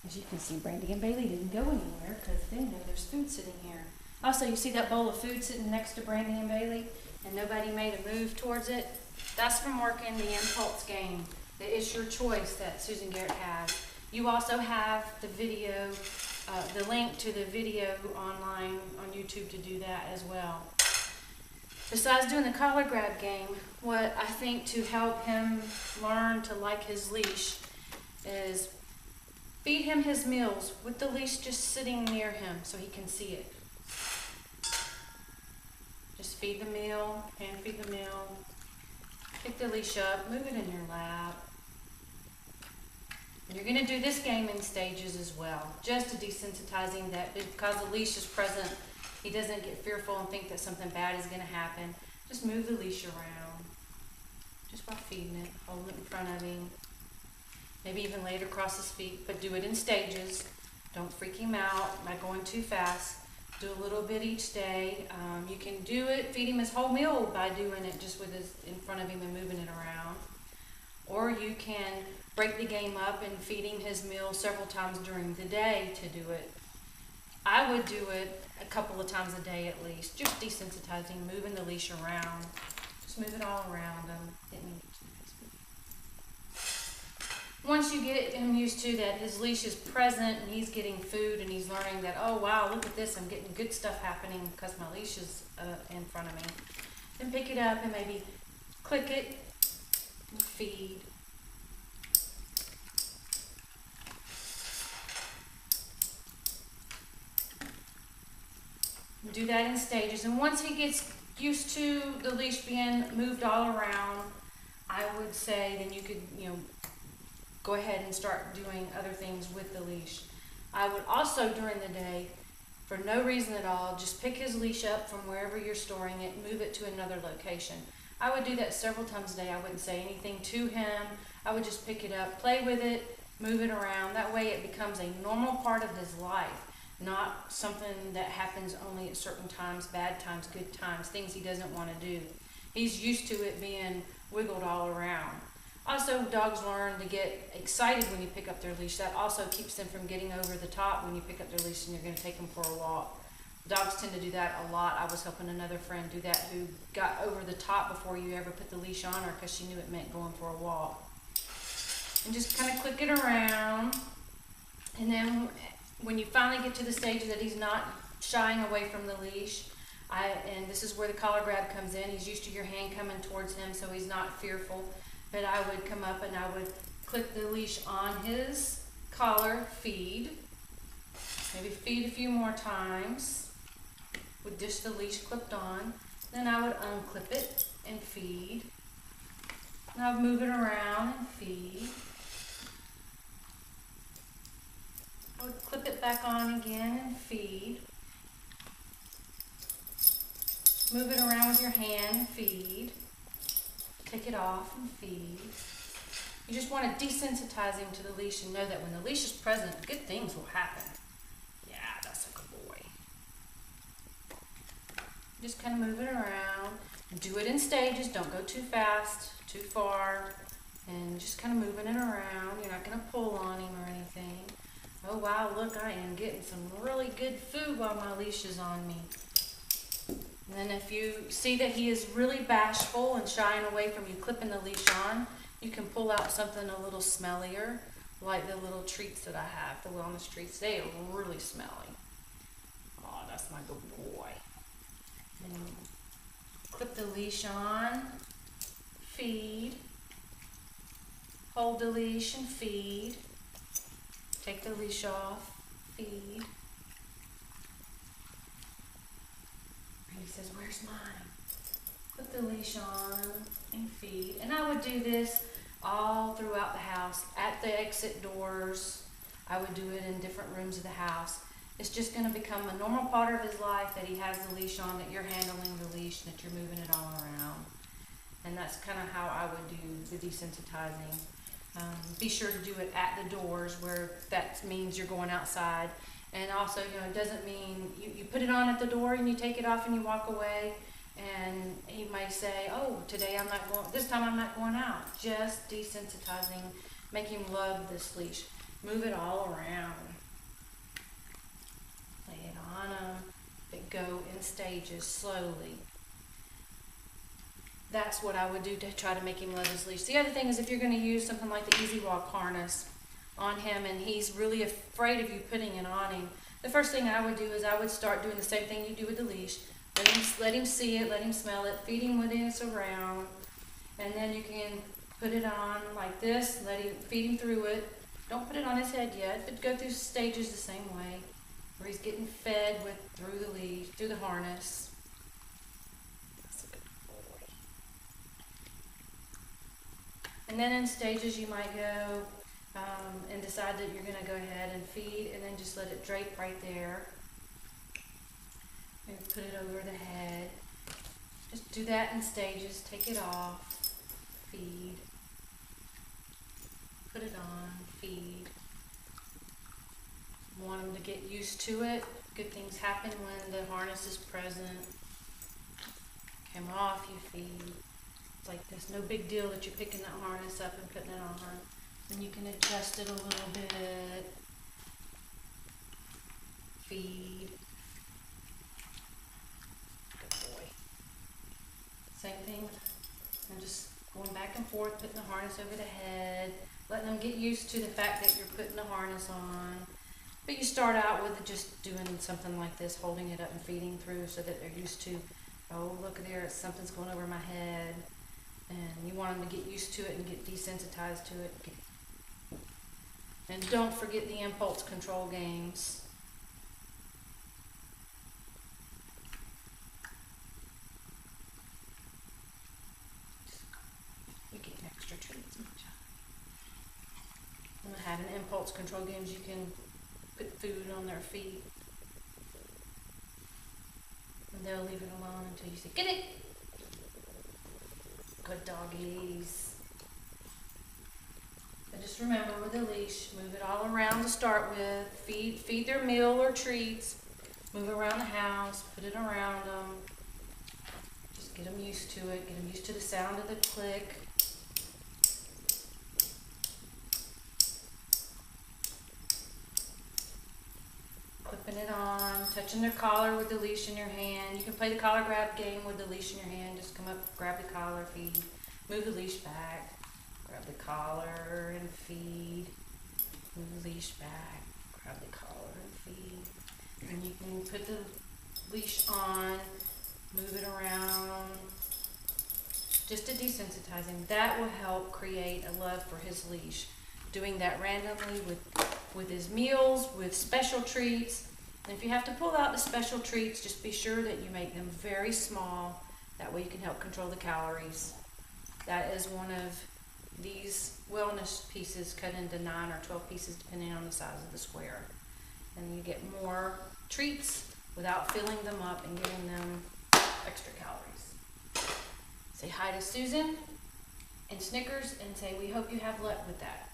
As you can see, Brandi and Bailey didn't go anywhere because they know there's food sitting here. Also, you see that bowl of food sitting next to Brandi and Bailey, and nobody made a move towards it? That's from working the impulse game. It's your choice that Susan Garrett has. You also have the video, the link to the video online on YouTube to do that as well. Besides doing the collar grab game, what I think to help him learn to like his leash is feed him his meals with the leash just sitting near him so he can see it. Just feed the meal, hand feed the meal, pick the leash up, move it in your lap. And you're going to do this game in stages as well, just to desensitize him that because the leash is present, he doesn't get fearful and think that something bad is going to happen. Just move the leash around, just by feeding it, holding it in front of him. Maybe even lay it across his feet, but do it in stages. Don't freak him out by going too fast. Do a little bit each day. You can do it, feed him his whole meal by doing it just with his in front of him and moving it around. Or you can break the game up and feed him his meal several times during the day to do it. I would do it a couple of times a day at least, just desensitizing, moving the leash around. Just move it all around him. Once you get him used to that his leash is present and he's getting food and he's learning that, oh wow, look at this, I'm getting good stuff happening because my leash is in front of me. Then pick it up and maybe click it and feed. Do that in stages, and once he gets used to the leash being moved all around, I would say then you could, go ahead and start doing other things with the leash. I would also during the day, for no reason at all, just pick his leash up from wherever you're storing it, move it to another location. I would do that several times a day. I wouldn't say anything to him. I would just pick it up, play with it, move it around. That way it becomes a normal part of his life, not something that happens only at certain times, bad times, good times, things he doesn't want to do. He's used to it being wiggled all around. Also, dogs learn to get excited when you pick up their leash. That also keeps them from getting over the top when you pick up their leash and you're going to take them for a walk. Dogs tend to do that a lot. I was helping another friend do that who got over the top before you ever put the leash on her because she knew it meant going for a walk. And just kind of click it around. And then when you finally get to the stage that he's not shying away from the leash, and this is where the collar grab comes in. He's used to your hand coming towards him, so he's not fearful. But I would come up and I would click the leash on his collar, feed. Maybe feed a few more times with just the leash clipped on. Then I would unclip it and feed. And I would move it around and feed. I would clip it back on again and feed. Move it around with your hand and feed. Take it off and feed. You just want to desensitize him to the leash and know that when the leash is present, good things will happen. Yeah, that's a good boy. Just kind of move it around. Do it in stages. Don't go too fast, too far. And just kind of moving it around. You're not going to pull on him or anything. Oh wow, look, I am getting some really good food while my leash is on me. And then if you see that he is really bashful and shying away from you clipping the leash on, you can pull out something a little smellier, like the little treats that I have, the wellness treats. They are really smelly. Oh, that's my good boy. And clip the leash on, feed, hold the leash and feed, take the leash off, feed. He says, where's mine? Put the leash on and feed. And I would do this all throughout the house. At the exit doors, I would do it in different rooms of the house. It's just going to become a normal part of his life that he has the leash on, that you're handling the leash, that you're moving it all around. And that's kind of how I would do the desensitizing. Be sure to do it at the doors where that means you're going outside. And also, it doesn't mean you put it on at the door and you take it off and you walk away. And he might say, oh, this time I'm not going out. Just desensitizing, make him love this leash. Move it all around. Lay it on them, but go in stages slowly. That's what I would do to try to make him love his leash. The other thing is if you're going to use something like the Easy Walk harness on him and he's really afraid of you putting it on him, the first thing I would do is I would start doing the same thing you do with the leash. Let him see it, let him smell it, feed him what it's around, and then you can put it on like this, feed him through it. Don't put it on his head yet, but go through stages the same way, where he's getting fed through the leash, through the harness. That's a good boy. And then in stages you might go and decide that you're going to go ahead and feed, and then just let it drape right there. And put it over the head. Just do that in stages. Take it off. Feed. Put it on. Feed. Want them to get used to it. Good things happen when the harness is present. Come off, you feed. It's like there's no big deal that you're picking that harness up and putting it on. Then you can adjust it a little bit. Feed. Same thing, and just going back and forth, putting the harness over the head, letting them get used to the fact that you're putting the harness on. But you start out with just doing something like this, holding it up and feeding through so that they're used to, oh, look there, something's going over my head. And you want them to get used to it and get desensitized to it. And don't forget the impulse control games. Having impulse control games, you can put food on their feet and they'll leave it alone until you say, get it! Good doggies. But just remember with the leash, move it all around to start with. Feed their meal or treats. Move around the house, put it around them. Just get them used to it, get them used to the sound of the click. Flipping it on, touching their collar with the leash in your hand. You can play the collar grab game with the leash in your hand. Just come up, grab the collar, feed. Move the leash back. Grab the collar and feed. Move the leash back. Grab the collar and feed. And you can put the leash on, move it around, just to desensitize him. That will help create a love for his leash. Doing that randomly with his meals, with special treats. And if you have to pull out the special treats, just be sure that you make them very small. That way you can help control the calories. That is one of these wellness pieces cut into 9 or 12 pieces depending on the size of the square. And you get more treats without filling them up and giving them extra calories. Say hi to Susan and Snickers and say we hope you have luck with that.